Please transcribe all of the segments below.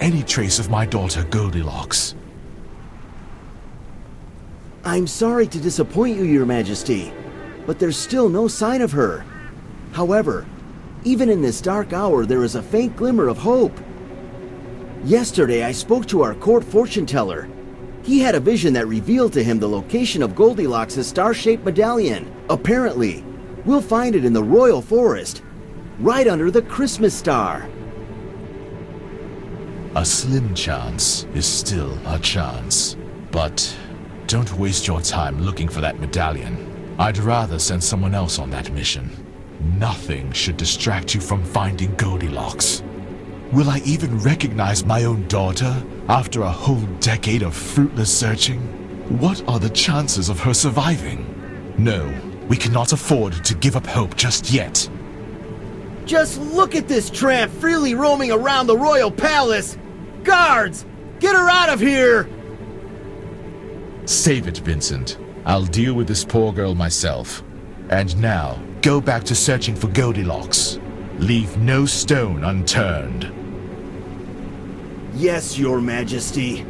any trace of my daughter Goldilocks. I'm sorry to disappoint you, Your Majesty, but there's still no sign of her. However, even in this dark hour, there is a faint glimmer of hope. Yesterday, I spoke to our court fortune teller. He had a vision that revealed to him the location of Goldilocks' star-shaped medallion. Apparently, we'll find it in the royal forest, right under the Christmas star. A slim chance is still a chance, but don't waste your time looking for that medallion. I'd rather send someone else on that mission. Nothing should distract you from finding Goldilocks. Will I even recognize my own daughter after a whole decade of fruitless searching? What are the chances of her surviving? No, we cannot afford to give up hope just yet. Just look at this tramp freely roaming around the royal palace! Guards! Get her out of here! Save it, Vincent. I'll deal with this poor girl myself. And now, go back to searching for Goldilocks. Leave no stone unturned. Yes, Your Majesty.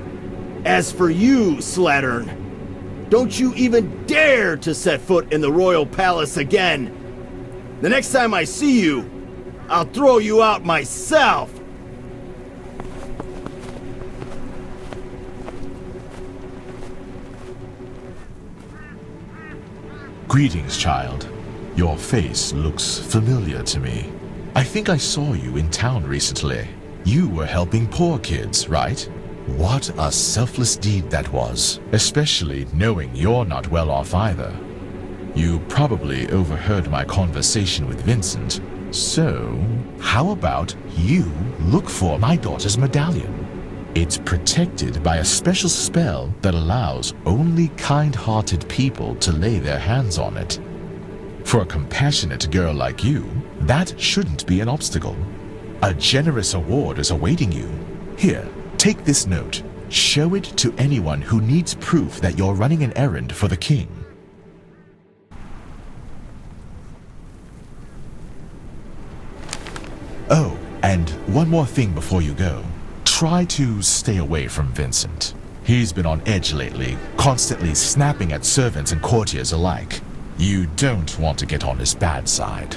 As for you, Slattern, don't you even dare to set foot in the royal palace again. The next time I see you, I'll throw you out myself. Greetings, child. Your face looks familiar to me. I think I saw you in town recently. You were helping poor kids, right? What a selfless deed that was, especially knowing you're not well off either. You probably overheard my conversation with Vincent, so how about you look for my daughter's medallion? It's protected by a special spell that allows only kind-hearted people to lay their hands on it. For a compassionate girl like you, that shouldn't be an obstacle. A generous award is awaiting you. Here, take this note. Show it to anyone who needs proof that you're running an errand for the king. Oh, and one more thing before you go. Try to stay away from Vincent. He's been on edge lately, constantly snapping at servants and courtiers alike. You don't want to get on his bad side.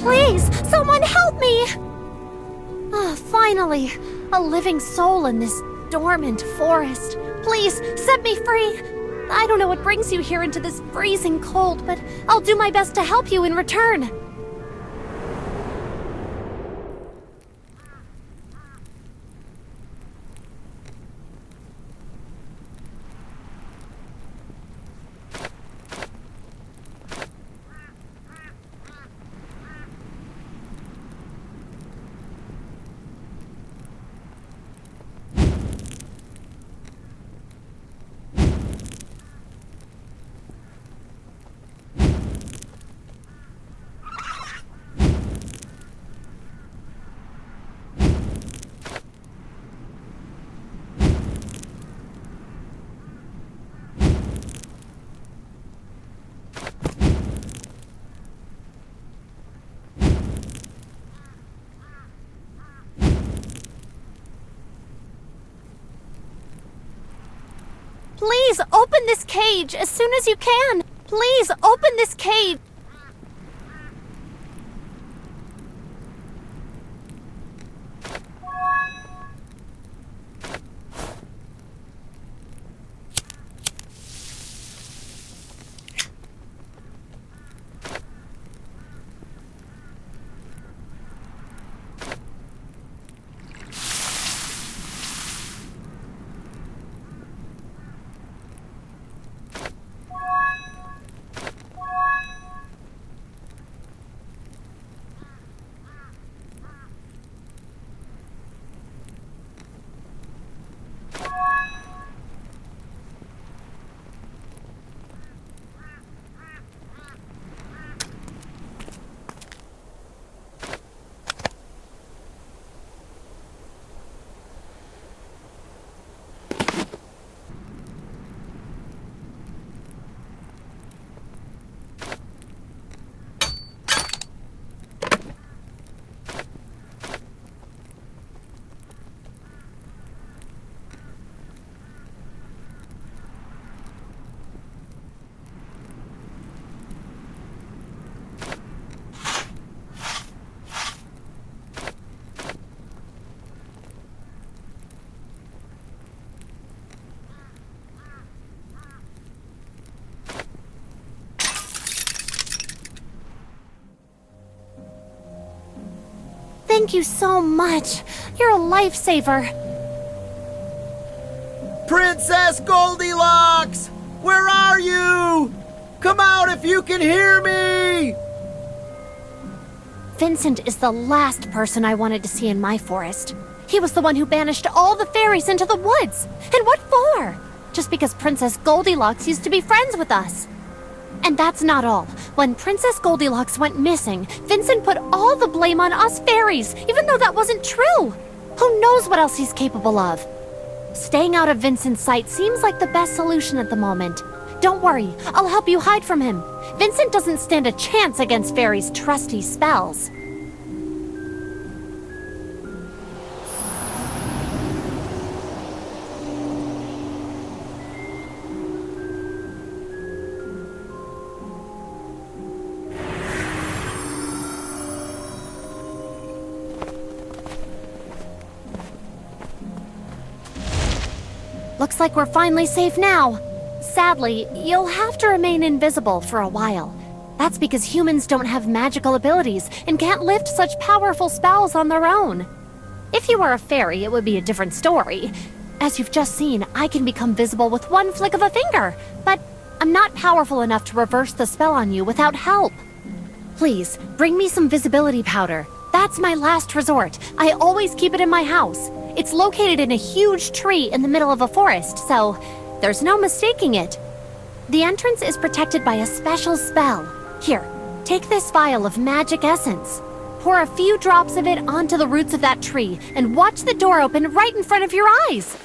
Please, someone help me! Ah, finally, a living soul in this dormant forest. Please, set me free. I don't know what brings you here into this freezing cold, but I'll do my best to help you in return. Please, open this cage as soon as you can! Please, open this cage! Thank you so much. You're a lifesaver. Princess Goldilocks! Where are you? Come out if you can hear me! Vincent is the last person I wanted to see in my forest. He was the one who banished all the fairies into the woods. And what for? Just because Princess Goldilocks used to be friends with us. And that's not all. When Princess Goldilocks went missing, Vincent put all the blame on us fairies, even though that wasn't true. Who knows what else he's capable of? Staying out of Vincent's sight seems like the best solution at the moment. Don't worry, I'll help you hide from him. Vincent doesn't stand a chance against fairies' trusty spells. Looks like we're finally safe now. Sadly, you'll have to remain invisible for a while. That's because humans don't have magical abilities and can't lift such powerful spells on their own. If you were a fairy, it would be a different story. As you've just seen, I can become visible with one flick of a finger, but I'm not powerful enough to reverse the spell on you without help. Please, bring me some visibility powder. That's my last resort. I always keep it in my house. It's located in a huge tree in the middle of a forest, so there's no mistaking it. The entrance is protected by a special spell. Here, take this vial of magic essence. Pour a few drops of it onto the roots of that tree and watch the door open right in front of your eyes.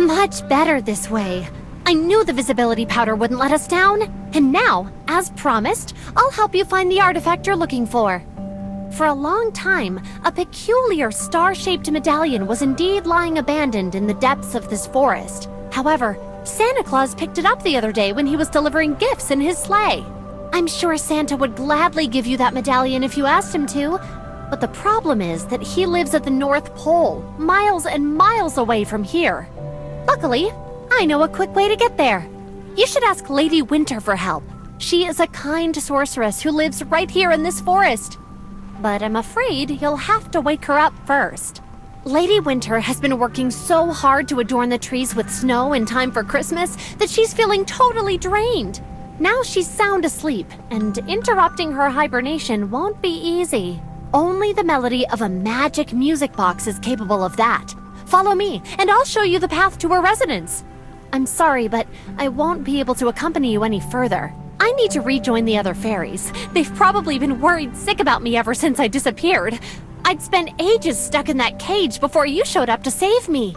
Much better this way. I knew the visibility powder wouldn't let us down. And now, as promised, I'll help you find the artifact you're looking for. For a long time, a peculiar star-shaped medallion was indeed lying abandoned in the depths of this forest. However, Santa Claus picked it up the other day when he was delivering gifts in his sleigh. I'm sure Santa would gladly give you that medallion if you asked him to, but the problem is that he lives at the North Pole, miles and miles away from here. Luckily, I know a quick way to get there. You should ask Lady Winter for help. She is a kind sorceress who lives right here in this forest. But I'm afraid you'll have to wake her up first. Lady Winter has been working so hard to adorn the trees with snow in time for Christmas that she's feeling totally drained. Now she's sound asleep, and interrupting her hibernation won't be easy. Only the melody of a magic music box is capable of that. Follow me, and I'll show you the path to her residence. I'm sorry, but I won't be able to accompany you any further. I need to rejoin the other fairies. They've probably been worried sick about me ever since I disappeared. I'd spent ages stuck in that cage before you showed up to save me.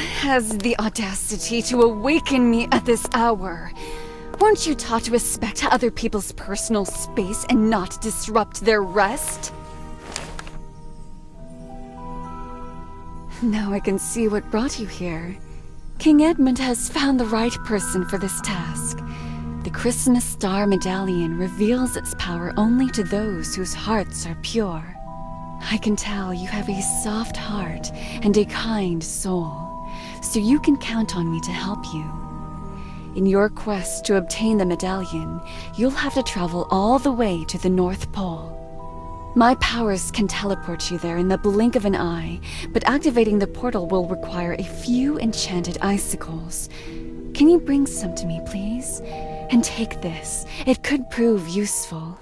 has the audacity to awaken me at this hour? Weren't you taught to respect other people's personal space and not disrupt their rest? Now I can see what brought you here. King Edmund has found the right person for this task. The Christmas Star Medallion reveals its power only to those whose hearts are pure. I can tell you have a soft heart and a kind soul, so you can count on me to help you. In your quest to obtain the medallion, you'll have to travel all the way to the North Pole. My powers can teleport you there in the blink of an eye, but activating the portal will require a few enchanted icicles. Can you bring some to me, please? And take this. It could prove useful.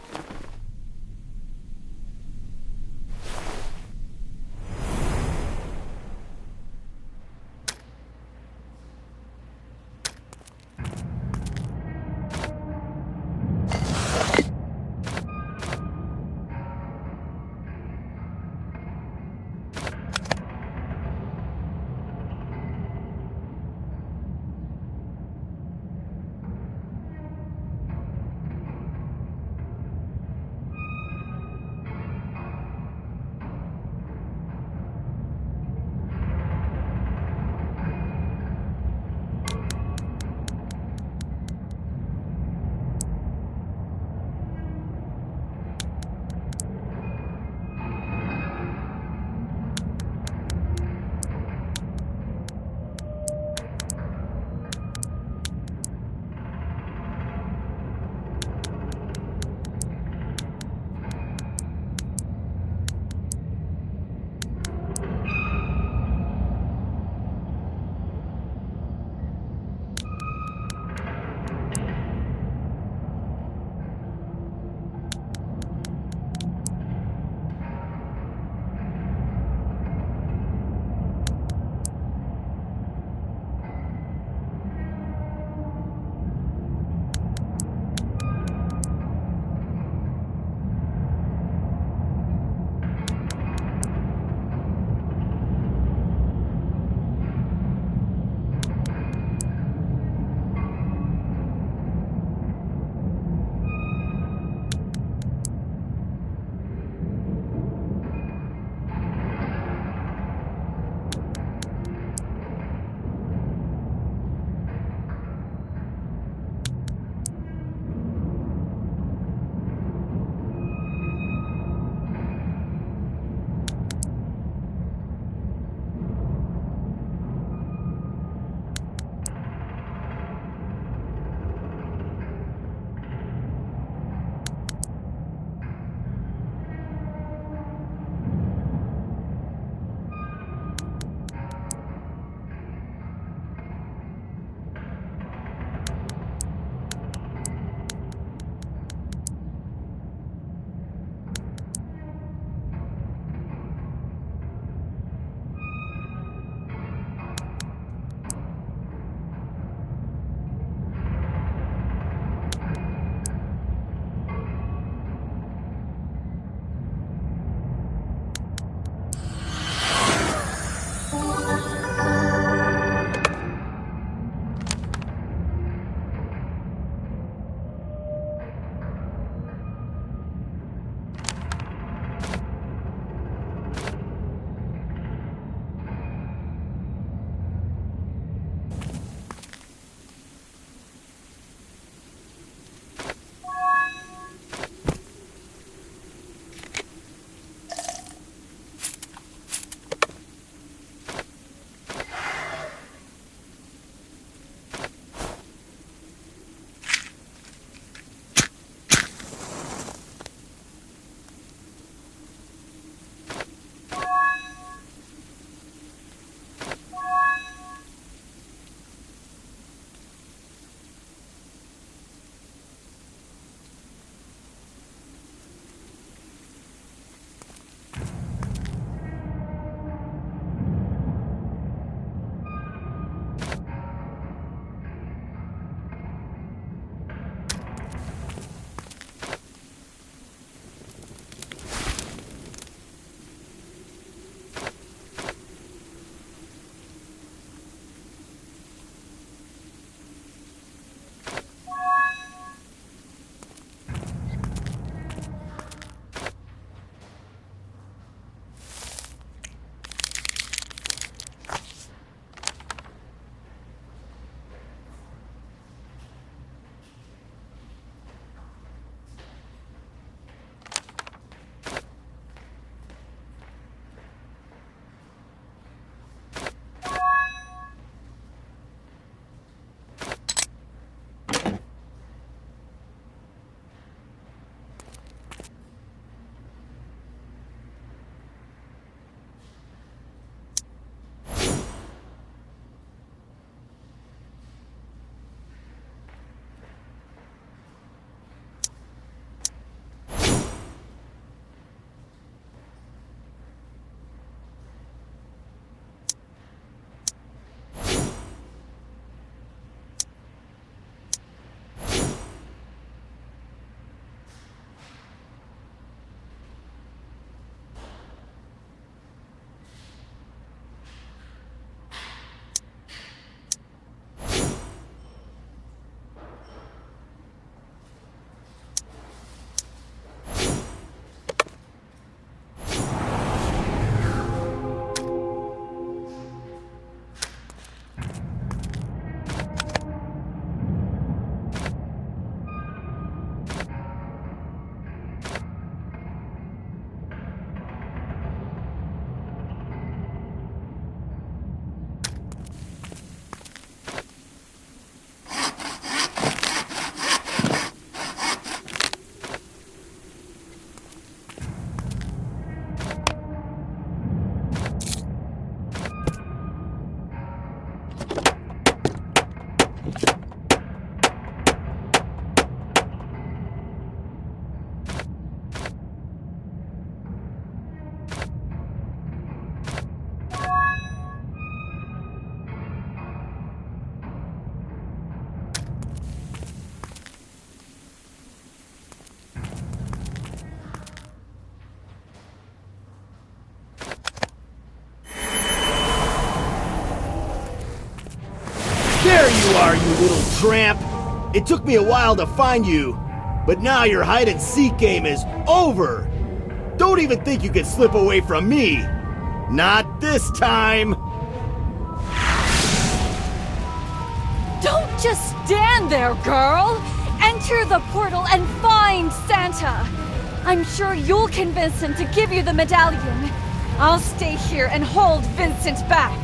There you are, you little tramp! It took me a while to find you, but now your hide-and-seek game is over! Don't even think you can slip away from me! Not this time! Don't just stand there, girl! Enter the portal and find Santa! I'm sure you'll convince him to give you the medallion. I'll stay here and hold Vincent back.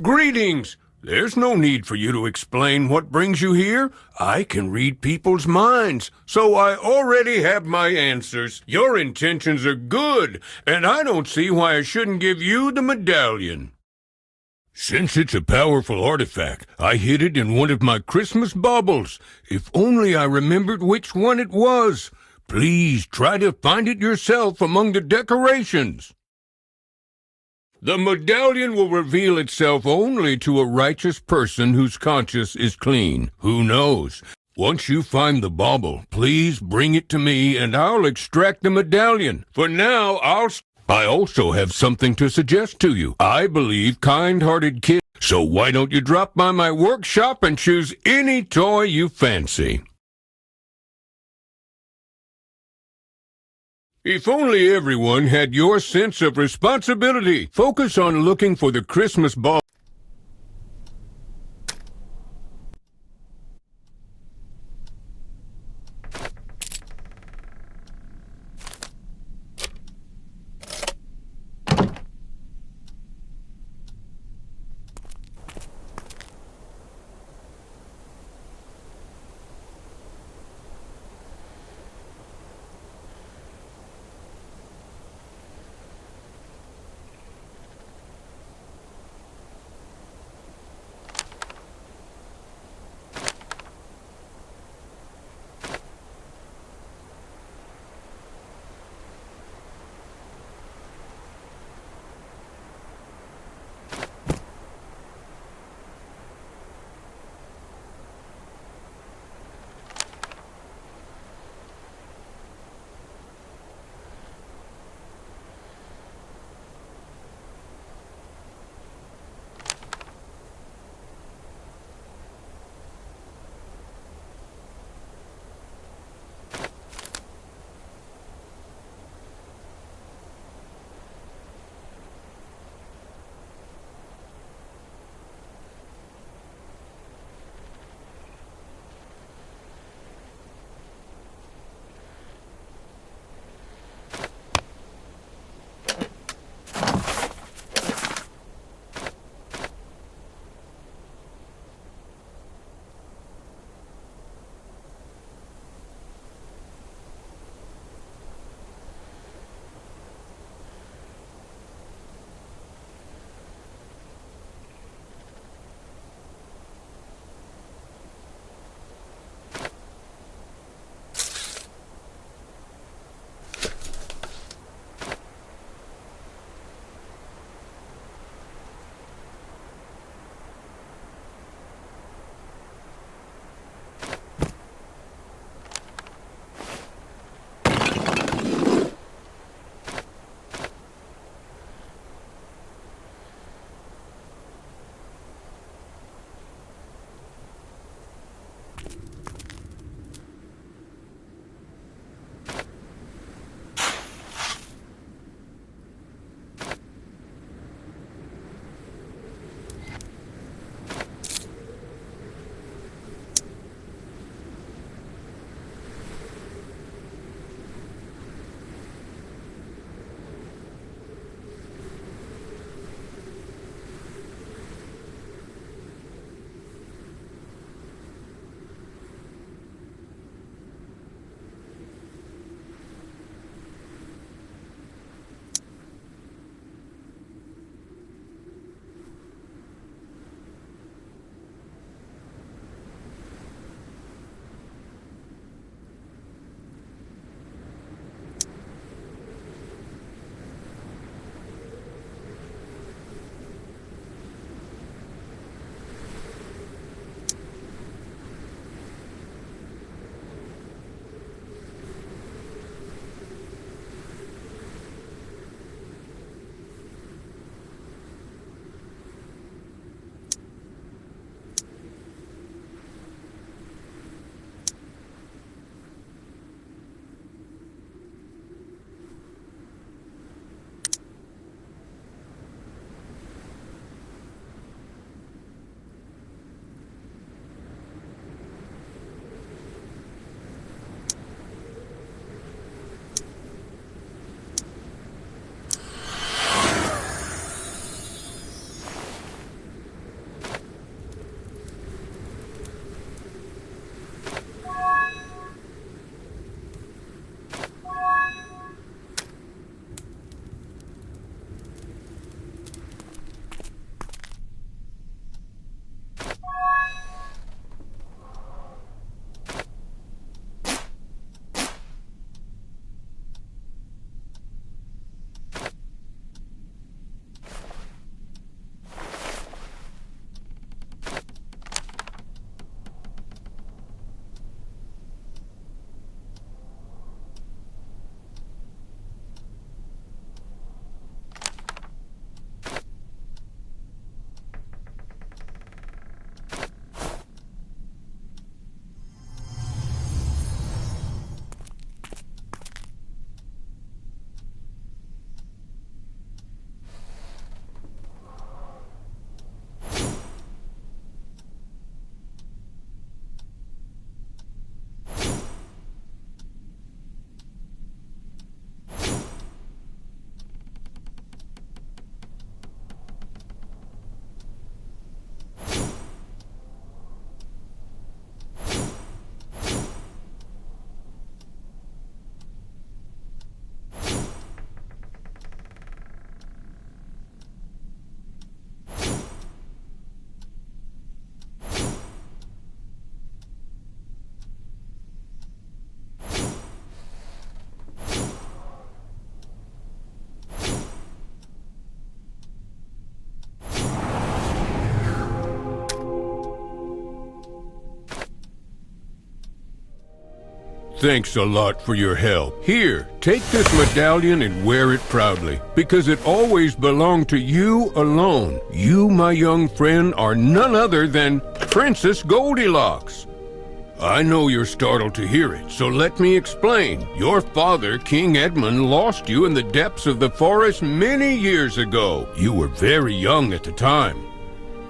Greetings! There's no need for you to explain what brings you here. I can read people's minds, so I already have my answers. Your intentions are good, and I don't see why I shouldn't give you the medallion. Since it's a powerful artifact, I hid it in one of my Christmas baubles. If only I remembered which one it was. Please try to find it yourself among the decorations. The medallion will reveal itself only to a righteous person whose conscience is clean. Who knows? Once you find the bauble, please bring it to me and I'll extract the medallion. For now, I also have something to suggest to you. I believe kind-hearted kids. So why don't you drop by my workshop and choose any toy you fancy? If only everyone had your sense of responsibility. Focus on looking for the Christmas ball. thanks a lot for your help. Here, take this medallion and wear it proudly, because it always belonged to you alone. You, my young friend, are none other than Princess Goldilocks. I know you're startled to hear it, so let me explain. Your father, King Edmund, lost you in the depths of the forest many years ago. You were very young at the time.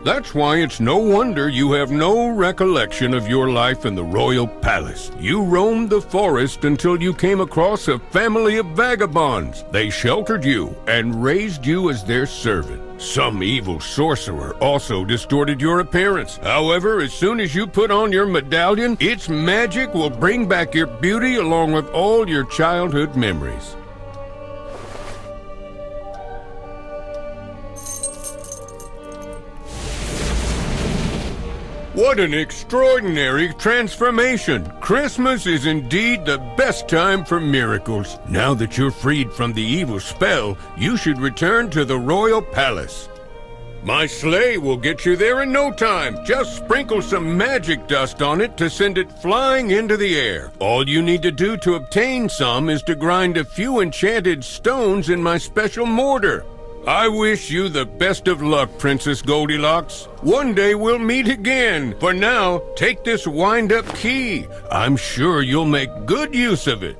That's why it's no wonder you have no recollection of your life in the royal palace. You roamed the forest until you came across a family of vagabonds. They sheltered you and raised you as their servant. Some evil sorcerer also distorted your appearance. However, as soon as you put on your medallion, its magic will bring back your beauty along with all your childhood memories. What an extraordinary transformation! Christmas is indeed the best time for miracles. Now that you're freed from the evil spell, you should return to the royal palace. My sleigh will get you there in no time. Just sprinkle some magic dust on it to send it flying into the air. All you need to do to obtain some is to grind a few enchanted stones in my special mortar. I wish you the best of luck, Princess Goldilocks. One day we'll meet again. For now, take this wind-up key. I'm sure you'll make good use of it.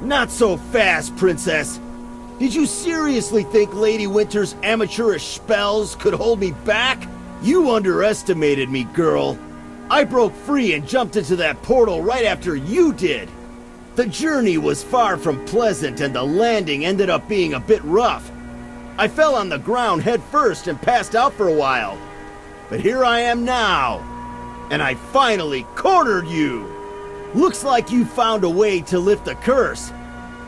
Not so fast, Princess. Did you seriously think Lady Winter's amateurish spells could hold me back? You underestimated me, girl. I broke free and jumped into that portal right after you did. The journey was far from pleasant and the landing ended up being a bit rough. I fell on the ground head first and passed out for a while. But here I am now, and I finally cornered you. Looks like you found a way to lift the curse.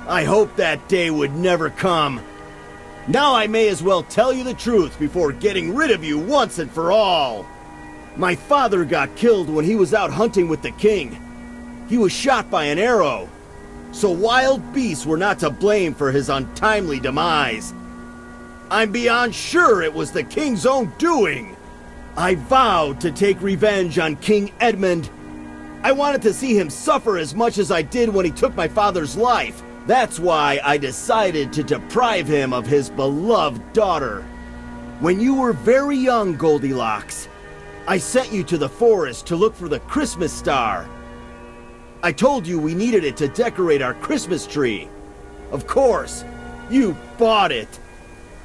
I hoped that day would never come. Now I may as well tell you the truth before getting rid of you once and for all. My father got killed when he was out hunting with the king. He was shot by an arrow. So wild beasts were not to blame for his untimely demise. I'm beyond sure it was the king's own doing. I vowed to take revenge on King Edmund. I wanted to see him suffer as much as I did when he took my father's life. That's why I decided to deprive him of his beloved daughter. When you were very young, Goldilocks, I sent you to the forest to look for the Christmas star. I told you we needed it to decorate our Christmas tree. Of course, you bought it.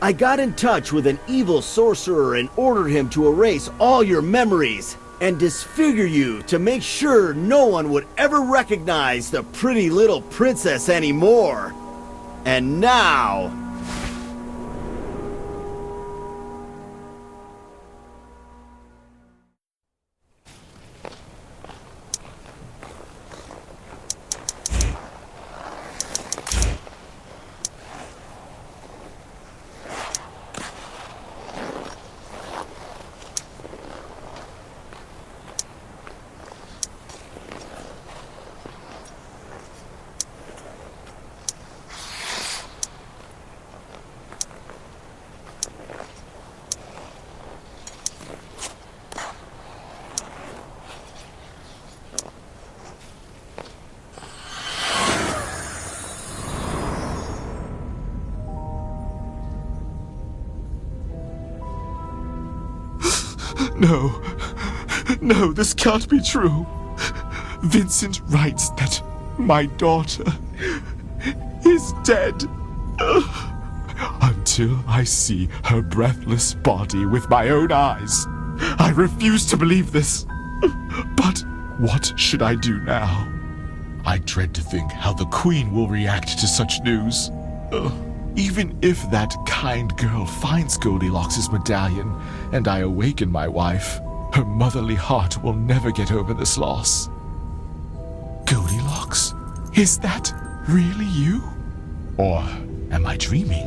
I got in touch with an evil sorcerer and ordered him to erase all your memories and disfigure you to make sure no one would ever recognize the pretty little princess anymore. And now... No. No, this can't be true. Vincent writes that my daughter is dead. Until I see her breathless body with my own eyes, I refuse to believe this. But what should I do now? I dread to think how the Queen will react to such news. Even if that kind girl finds Goldilocks' medallion and I awaken my wife, her motherly heart will never get over this loss. Goldilocks? Is that really you? Or am I dreaming?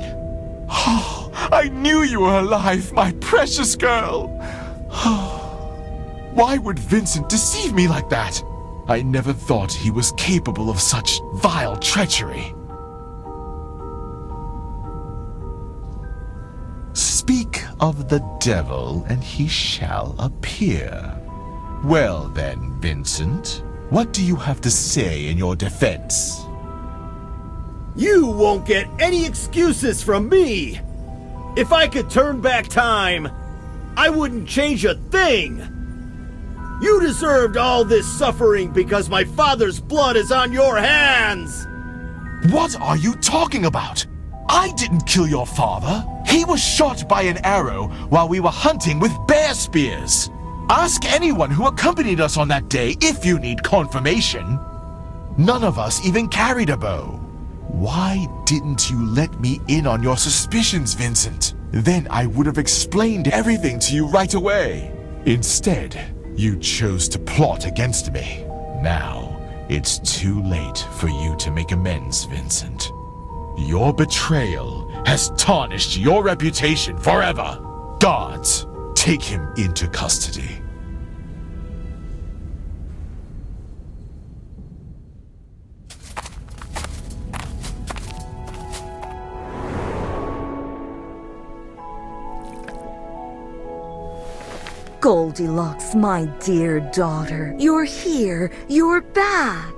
Oh, I knew you were alive, my precious girl! Why would Vincent deceive me like that? I never thought he was capable of such vile treachery. Speak of the devil, and he shall appear. Well then, Vincent, what do you have to say in your defense? You won't get any excuses from me! If I could turn back time, I wouldn't change a thing! You deserved all this suffering because my father's blood is on your hands! What are you talking about? I didn't kill your father. He was shot by an arrow while we were hunting with bear spears. Ask anyone who accompanied us on that day if you need confirmation. None of us even carried a bow. Why didn't you let me in on your suspicions, Vincent? Then I would have explained everything to you right away. Instead, you chose to plot against me. Now, it's too late for you to make amends, Vincent. Your betrayal has tarnished your reputation forever. Guards, take him into custody. Goldilocks, my dear daughter, you're here, you're back.